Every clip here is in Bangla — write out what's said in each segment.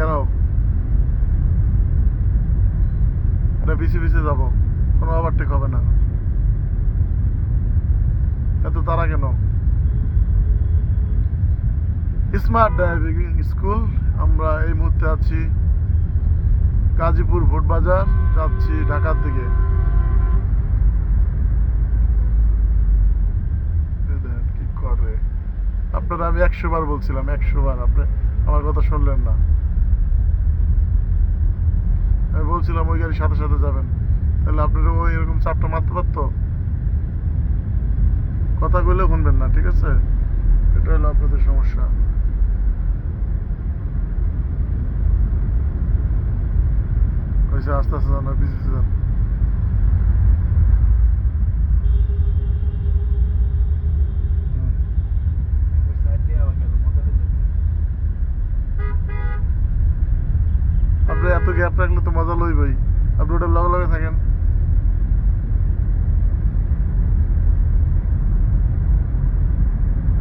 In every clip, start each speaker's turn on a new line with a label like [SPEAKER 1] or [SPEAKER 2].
[SPEAKER 1] কেন? এটা পিছিয়ে পিছিয়ে যাবো, কোনো ওভারটেক হবে না। এত তারা কেন? Smart driving school. আমরা এই মুহূর্তে আছি গাজীপুর ভোটবাজার, যাচ্ছি ঢাকার দিকে। কি করে আপনারা? আমি 100 বার বলছিলাম, 100 বার আপনি আমার কথা শুনলেন না। আমি বলছিলাম ওই গাড়ির সাথে সাথে যাবেন, তাহলে আপনারা ওই এরকম চাপটা মারতে পারতো। কথা কইলেও শুনবেন না, ঠিক আছে? এটা হলো আপনাদের সমস্যা। কইছে আস্তে আস্তে যান, আর পিছিয়ে যান। আপনি এত গ্যাপ রাখলে তো মজা লইবই। আপনি ওটার লগে লগে থাকেন।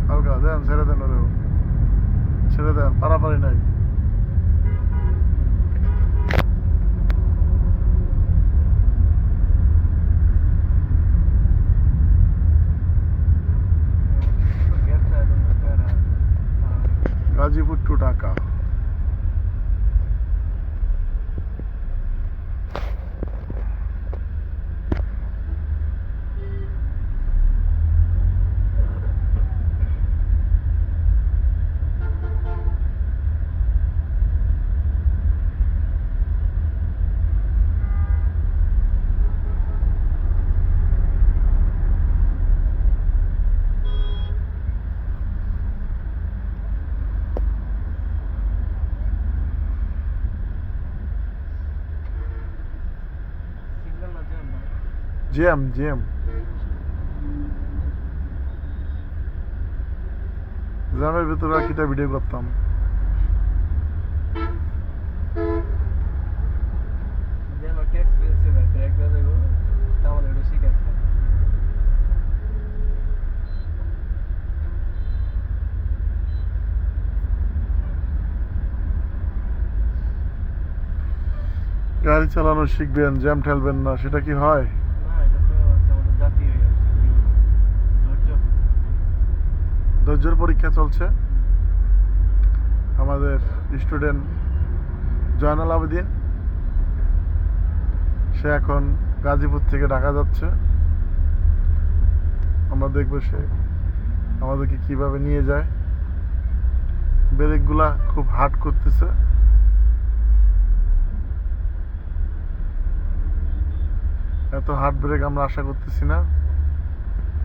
[SPEAKER 1] হালকা দেন, ছেড়ে দেন, ওরেও ছেড়ে দেন, পারাপারি নাই। Gazipur to Dhaka. Jam jam জ্যামের ভিতরে আর কিটা ভিডিও করতাম। গাড়ি চালানো শিখবেন, জ্যাম ঠেলবেন না, সেটা কি হয়? ধৈর্যের পরীক্ষা চলছে। আমাদের স্টুডেন্ট জয়নাল আবেদিন, সে এখন গাজীপুর থেকে ঢাকা যাচ্ছে। আমরা দেখবো সে আমাদেরকে কিভাবে নিয়ে যায়। ব্রেকগুলা খুব হার্ড করতেছে। এত হার্ড ব্রেক আমরা আশা করতেছি না।